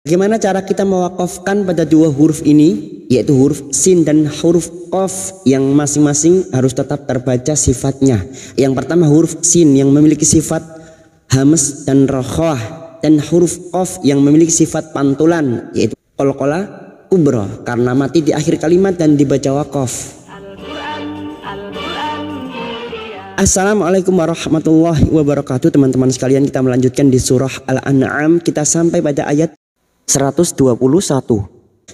Bagaimana cara kita mewakafkan pada dua huruf ini, yaitu huruf sin dan huruf qaf, yang masing-masing harus tetap terbaca sifatnya. Yang pertama huruf sin yang memiliki sifat hamz dan rokhah, dan huruf qaf yang memiliki sifat pantulan, yaitu qalqalah kubra karena mati di akhir kalimat dan dibaca wakaf. Assalamualaikum warahmatullahi wabarakatuh. Teman-teman sekalian, kita melanjutkan di surah Al-An'am. Kita sampai pada ayat 121.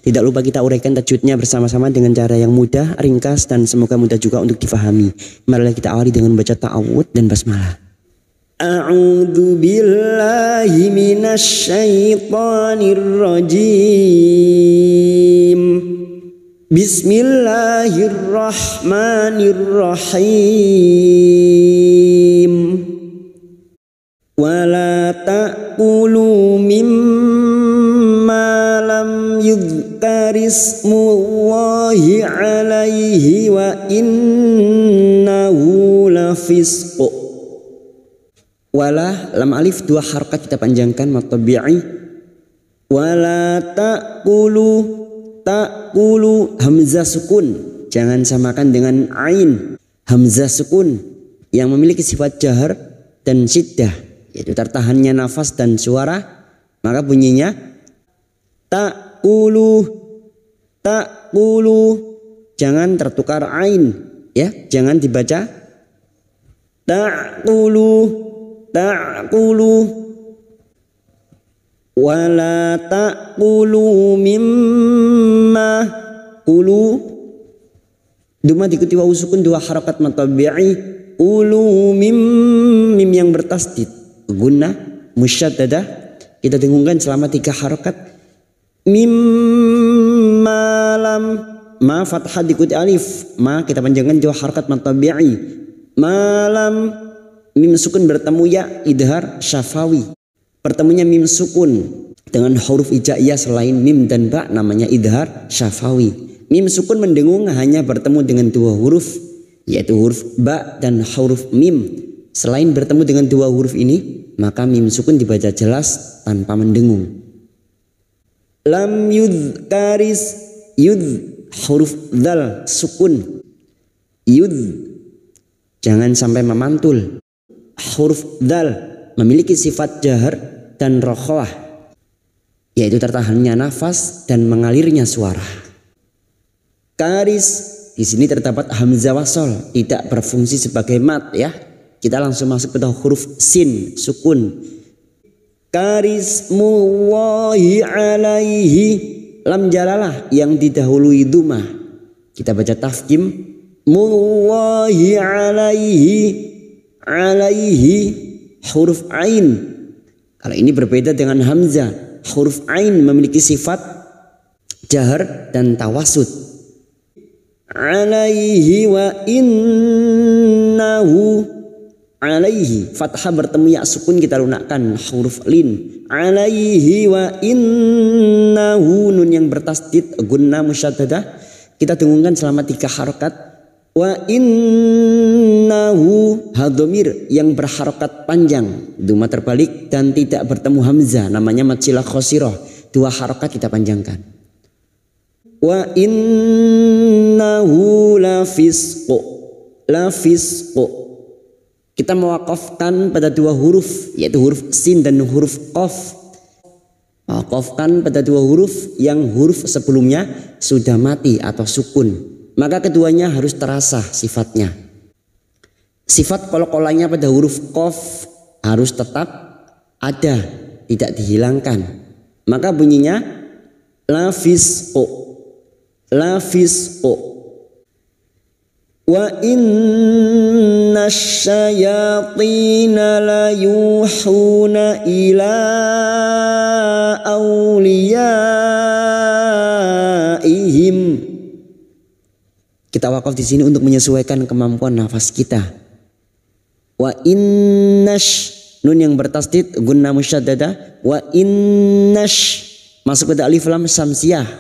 Tidak lupa kita uraikan tajwidnya bersama-sama dengan cara yang mudah, ringkas, dan semoga mudah juga untuk difahami. Marilah kita awali dengan membaca ta'awudz dan basmalah. A'udzu billahi minasy syaithanir rajim. Bismillahirrahmanirrahim. Wala ta'kulu mimma lam yudhkarismullahi alaihi wa innahu lafisq. Wala lam alif dua harakat kita panjangkan mad tabi'i. Wala ta'kulu, ta'kulu hamzah sukun jangan samakan dengan ain. Hamzah sukun yang memiliki sifat jahar dan syiddah, yaitu tertahannya nafas dan suara, maka bunyinya ta'kulu, ta'kulu, jangan tertukar ain, ya, jangan dibaca ta'kulu, ta'kulu. Wala ta'kulu mimma, kulu duma diikuti wawu sukun dua harakat mad tabi'i. Ulu mim yang bertasdid gunnah musyaddadah kita dengungkan selama 3 harakat. Mimma lam, ma fathah diikuti alif, ma kita panjangkan 2 harakat mad tabi'i. Malam mim sukun bertemu ya idhar syafawi. Pertemunya mim sukun dengan huruf hijaiyah selain mim dan ba namanya idhar syafawi. Mim sukun mendengung hanya bertemu dengan 2 huruf, yaitu huruf ba dan huruf mim. Selain bertemu dengan 2 huruf ini, maka mim sukun dibaca jelas tanpa mendengung. Lam yudhkaris, yudh huruf dzal sukun, yudh jangan sampai memantul. Huruf dzal memiliki sifat jahar dan rokhawah, yaitu tertahannya nafas dan mengalirnya suara. Karis, di sini terdapat hamzah wasol, tidak berfungsi sebagai mat, ya. Kita langsung masuk pada huruf sin sukun. Karismullahi alaihi, lam jalalah yang didahului dhamma. Kita baca tafkim mullahi alaihi, alaihi huruf ain. Kalau ini berbeda dengan hamzah. Huruf ain memiliki sifat jahar dan tawasud. Alaihi wa innahu, alaihi fathah bertemu ya sukun kita lunakkan huruf lin. Alaihi wa innahu nun yang bertasdid gunnah musyaddadah kita dengungkan selama 3 harakat. Wa innahu hadhamir yang berharokat panjang, duma terbalik dan tidak bertemu hamzah, namanya mad silah khosirah, 2 harokat kita panjangkan. Wa innahu lafisq, lafisq. Kita mewakafkan pada 2 huruf, yaitu huruf sin dan huruf qaf. Wakafkan pada 2 huruf yang huruf sebelumnya sudah mati atau sukun, maka keduanya harus terasa sifatnya. Sifat qalqalahnya pada huruf qaf harus tetap ada, tidak dihilangkan. Maka bunyinya lafisq, lafisq. Wa innasyayatina la yuhuna ila awliyaihim. Kita wakaf di sini untuk menyesuaikan kemampuan nafas kita. Wa innash, nun yang bertasdid gunnah musyaddadah. Wa innash masuk pada alif lam syamsiyah,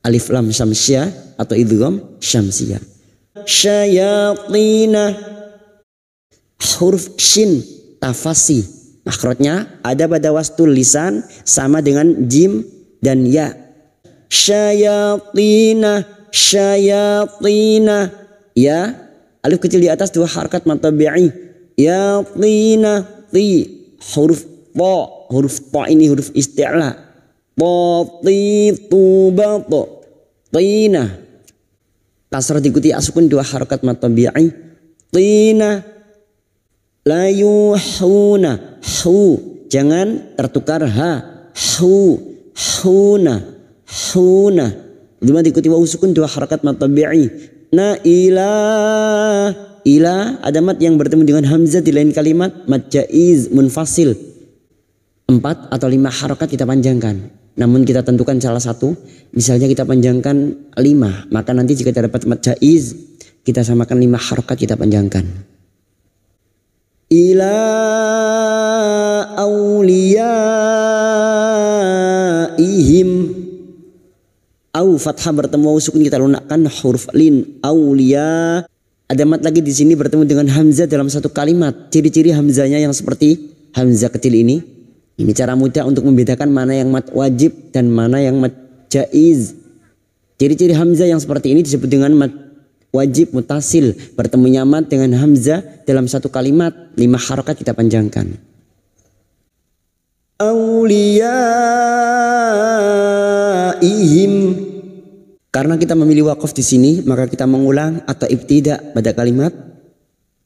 alif lam syamsiyah atau idgham syamsiyah. Syayatina huruf shin tafasi Makhrajnya ada pada wastul lisan sama dengan jim dan ya. Syayatina, syayatina. Ya, alif kecil di atas dua harakat mad tabi'i. Yatina, ti. Huruf ta ini huruf isti'la. Titu bato. Tina. Kasrah diikuti asukun dua harakat mad tabi'i. Tina. La yuhuna. Hu. Jangan tertukar ha. Hu. Huna. Huna. Dua diikuti wawu sukun dua harakat mad tabi'i. Na ila. Ila ada mad yang bertemu dengan hamzah di lain kalimat. Mad jaiz munfasil. 4 atau 5 harakat kita panjangkan. Namun kita tentukan salah satu. Misalnya kita panjangkan 5. Maka nanti jika terdapat mad jaiz kita samakan 5 harakat kita panjangkan. Ila awliyaihim. Au fathah bertemu wawu sukun kita lunakkan huruf lin. Aulia. Ada mat lagi di sini bertemu dengan hamzah dalam satu kalimat. Ciri-ciri hamzahnya yang seperti hamzah kecil ini. Ini cara mudah untuk membedakan mana yang mat wajib dan mana yang mat jaiz. Ciri-ciri hamzah yang seperti ini disebut dengan mat wajib mutasil. Bertemunya mat dengan hamzah dalam satu kalimat. 5 harakat kita panjangkan. Awliyaihim. Karena kita memilih wakaf di sini, maka kita mengulang atau ibtida pada kalimat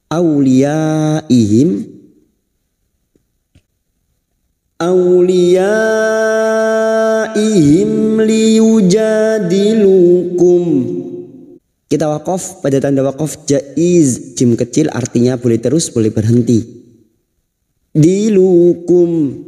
awliyaihim. Awliyaihim liyujadilukum. Kita wakaf pada tanda wakaf jaiz, jim kecil artinya boleh terus, boleh berhenti. Dilukum.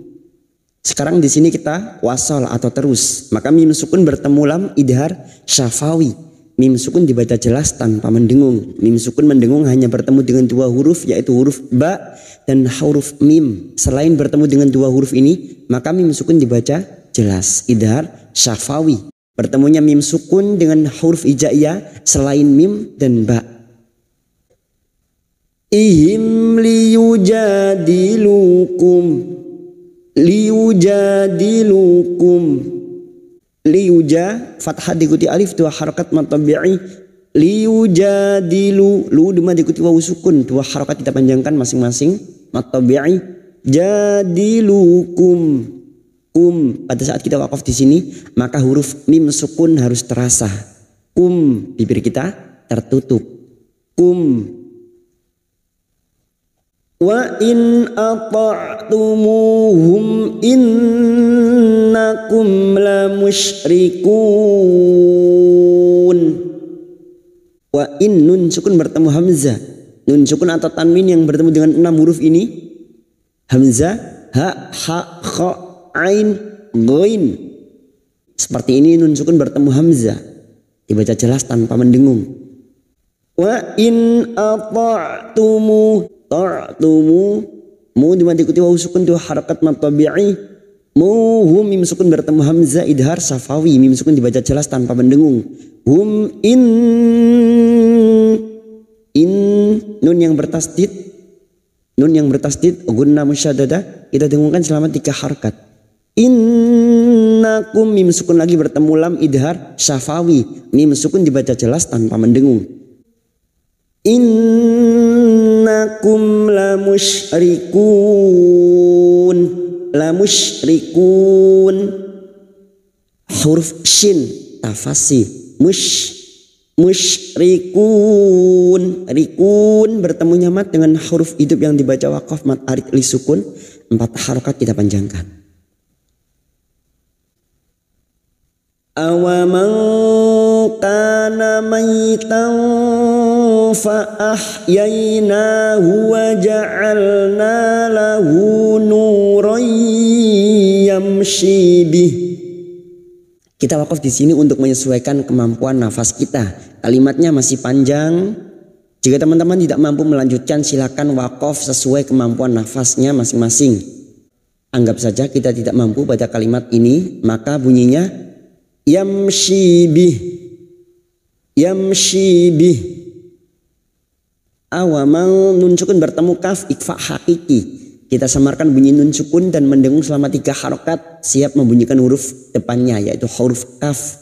Sekarang di sini kita wasal atau terus. Maka mim sukun bertemu lam idhar syafawi. Mim sukun dibaca jelas tanpa mendengung. Mim sukun mendengung hanya bertemu dengan 2 huruf yaitu huruf ba dan huruf mim. Selain bertemu dengan 2 huruf ini, maka mim sukun dibaca jelas idhar syafawi. Bertemunya mim sukun dengan huruf hijaiyah selain mim dan ba. Ihim liyujadilukum. Liyujadilukum. Liyuja fathah diikuti alif 2 harakat mad tabi'i. Liyujadilu. Lu dema diikuti wawu sukun 2 harakat kita panjangkan masing-masing mad tabi'i. Jadilukum. Kum. Pada saat kita wakaf di sini maka huruf mim sukun harus terasa. Kum, bibir kita tertutup. Kum. Wa in ata'tumuhum innakum la musyrikun. Wa in nun sukun bertemu hamzah. Nun sukun atau tanwin yang bertemu dengan 6 huruf ini. Hamzah, ha, kha, ain, ghain. Seperti ini nun sukun bertemu hamzah. Dibaca jelas tanpa mendengung. Wa in ata'tumu. Ta'tumu mu diikuti wawu sukun 2 harakat mad tabi'i. Mu hum mim sukun bertemu hamzah idhar safawi. Mim sukun dibaca jelas tanpa mendengung. Hum in nun yang bertasdid. Nun yang bertasdid gunnah musyaddadah kita dengungkan selama 3 harakat. Innakum mim sukun lagi bertemu lam idhar safawi. Mim sukun dibaca jelas tanpa mendengung. Innakum la musyrikun. La musyrikun. Huruf shin tafasi. Musyrikun. Rikun bertemunya mat dengan huruf hidup yang dibaca wakaf mat arid li sukun. 4 harakat kita panjangkan. Awaman kana maitan fa ahyaynahu wa ja'alna lahu nuran yamshi bih. Kita wakaf di sini untuk menyesuaikan kemampuan nafas kita. Kalimatnya masih panjang. Jika teman-teman tidak mampu melanjutkan, silakan wakaf sesuai kemampuan nafasnya masing-masing. Anggap saja kita tidak mampu pada kalimat ini, maka bunyinya yamshi bih. Yamshi bih. Awaman nun sukun bertemu kaf ikfa hakiki. Kita samarkan bunyi nun sukun dan mendengung selama 3 harokat siap membunyikan huruf depannya yaitu huruf kaf.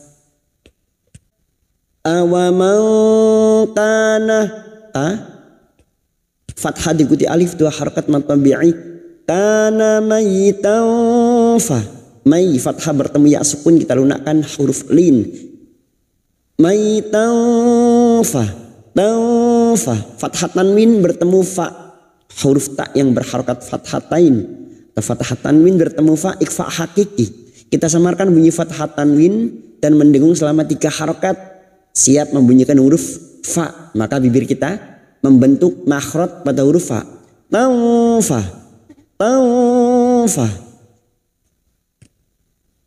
Awaman kana fathah diikuti alif 2 harokat mad tabi'i. Kana mayitan fa. May fathah bertemu ya sukun kita lunakkan huruf lin. Mayitan fa. Tanfa. Fathah tanwin bertemu fa. Huruf ta yang berharokat fathatain. Fathah tanwin bertemu fa ikfa hakiki. Kita samarkan bunyi fathah tanwin dan mendengung selama 3 harokat siap membunyikan huruf fa. Maka bibir kita membentuk makhraj pada huruf fa. Tanfa. Tanfa.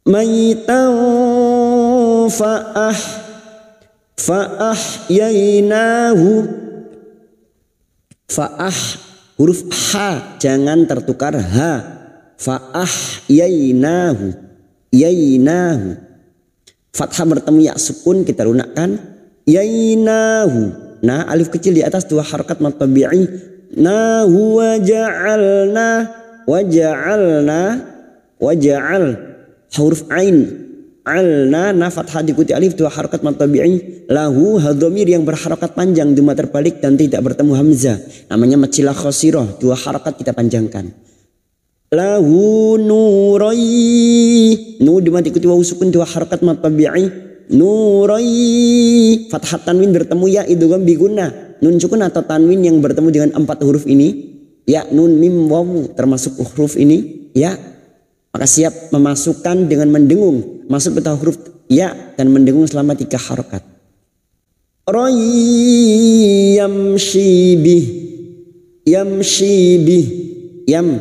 Maitan fa'ah. Fa'ahyainahu. Fa'ah. Huruf ha jangan tertukar ha. Fa'ahyainahu. Yainahu. Fathah bertemu ya sukun kita lunakkan. Yainahu. Nah alif kecil di atas 2 harokat mad tabi'i. Nahu waja'alna. Waja'alna. Waja'al. Huruf ain. Alna na fathah diikuti alif 2 harokat mad tabi'i. Lahu hadhamir yang berharokat panjang dhamma terbalik dan tidak bertemu hamzah. Namanya matsilah khosirah 2 harokat kita panjangkan. Lahu nurai. Nu dhamma diikuti wawu sukun 2 harokat mad tabi'i. Nurai. Fathah tanwin bertemu ya idgham bi gunnah. Nun sukun atau tanwin yang bertemu dengan 4 huruf ini. Ya nun mim wawu termasuk huruf ini ya. Maka siap memasukkan dengan mendengung masuk ke huruf ya dan mendengung selama 3 harokat. Roy yamshi bih. Yamshi bih. Yam.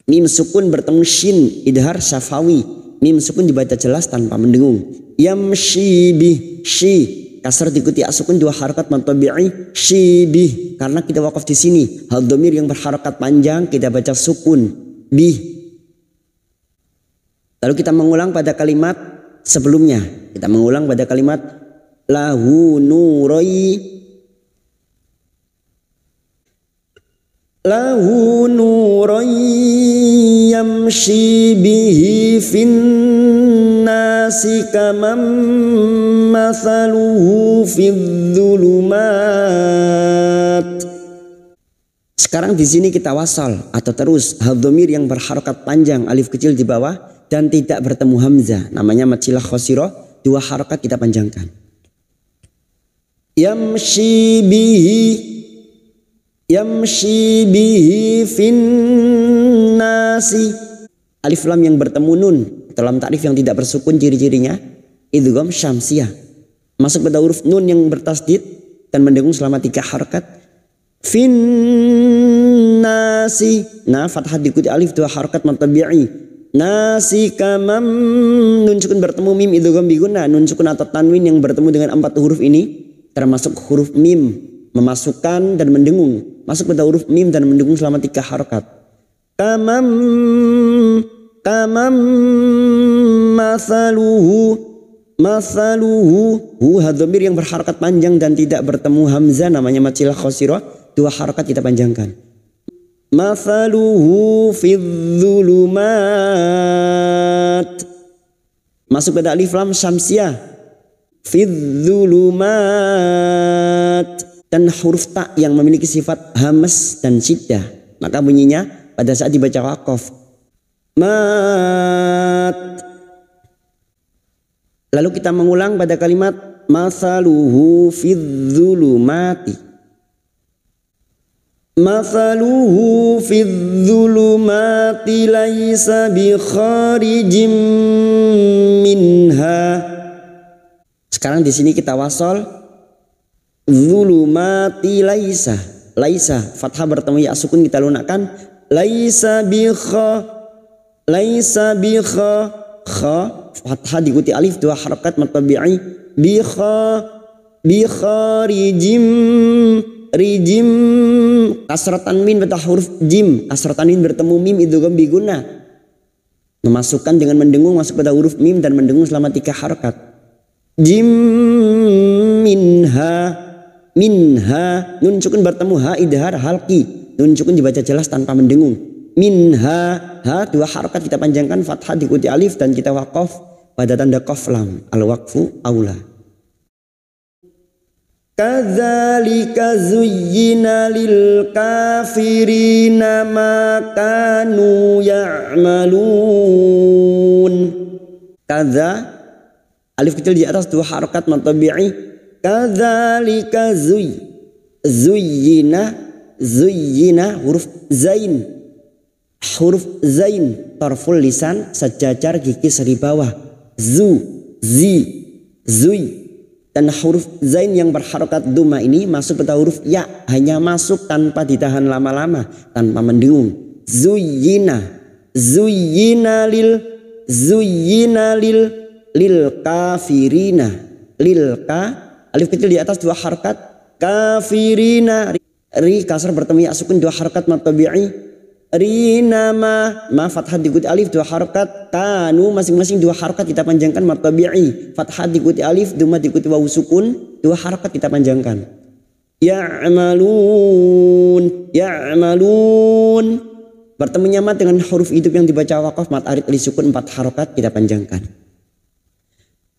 Mim sukun bertemu shin idhar syafawi. Mim sukun dibaca jelas tanpa mendengung. Yamshi bih. Shi. Kasar diikuti sukun 2 harokat mad tabi'i. Shi bih. Karena kita wakaf di sini. Hal dhamir yang berharokat panjang kita baca sukun. Bih. Lalu kita mengulang pada kalimat sebelumnya. Kita mengulang pada kalimat lahu nurai. Lahu nurai yamshi bihi fin nasi kamam mathaluhu fidh dhulumat. Sekarang di sini kita wasal atau terus hadhamir yang berharokat panjang alif kecil di bawah dan tidak bertemu hamzah. Namanya matsilah khosirah 2 harokat kita panjangkan. Yamshi bihi. Yamshi bihi fin nasi. Alif lam yang bertemu nun dalam takrif yang tidak bersukun ciri-cirinya idgham syamsiyah. Masuk pada huruf nun yang bertasdid dan mendengung selama 3 harokat. Fin nasi. Nah fathah diikuti alif 2 harokat mad tabi'i. Nasi kamam. Nun sukun bertemu mim idgham bi gunnah. Nun sukun atau tanwin yang bertemu dengan 4 huruf ini termasuk huruf mim memasukkan dan mendengung. Masuk pada huruf mim dan mendengung selama 3 harokat. Kamam. Kamam mathaluhu. Mathaluhu. Hu hadhamir yang berharokat panjang dan tidak bertemu hamzah namanya matsilah khosirah 2 harokat kita panjangkan. Mathaluhu fidh dhulumat. Masuk pada alif lam syamsiyah. Fidh dhulumat. Dan huruf ta yang memiliki sifat hamas dan syiddah. Maka bunyinya pada saat dibaca waqaf. Mat. Lalu kita mengulang pada kalimat mathaluhu fidh dhulumati. Mathaluhu fidh dhulumati laisa bi kharijim minha. Sekarang di sini kita wasal dhulumati laisa. Laisa fathah bertemu ya sukun kita lunakkan. Laisa bi kha. Laisa bi kha. Kha fathah diikuti alif 2 harokat mad tabi'i. Bi kha. Bi kharijim. Rijim. Kasrah tanwin pada huruf jim. Kasrah tanwin bertemu mim idgham bi gunnah. Memasukkan dengan mendengung masuk pada huruf mim dan mendengung selama 3 harokat. Jim minha. Minha. Nun sukun bertemu ha idhar halqi. nun sukun dibaca jelas tanpa mendengung. Minha, ha dua harokat kita panjangkan, fathah diikuti alif dan kita waqaf pada tanda qaf lam, al waqfu aula. Kadzalika zuyyina lil kafirina ma kanu ya'malun. Kadza alif kecil di atas dua harokat matabi'i. Kadzalika zuyyina huruf zain, tarful lisan sejajar gigi seri bawah, zuy. Dan huruf zain yang berharokat duma ini masuk pada huruf ya, hanya masuk tanpa ditahan lama-lama, tanpa mendengung. Zuyyina lil kafirina, alif kecil di atas dua harokat, kafirina, ri kasar bertemu ya sukun dua harokat matabi'i. Rina ma fathah diikuti alif dua harokat, kanu masing-masing dua harokat kita panjangkan matabi'i. Fathah diikuti alif, duma diikuti wawu sukun, dua harokat kita panjangkan. Ya'malun bertemunya mat dengan huruf hidup yang dibaca waqaf mat arid li sukun empat harokat kita panjangkan.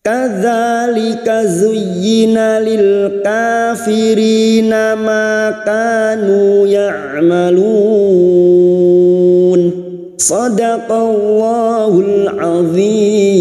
Kadzalika zuyyina lil kafirina ma kanu ya'malun. Shadaqallahul azim.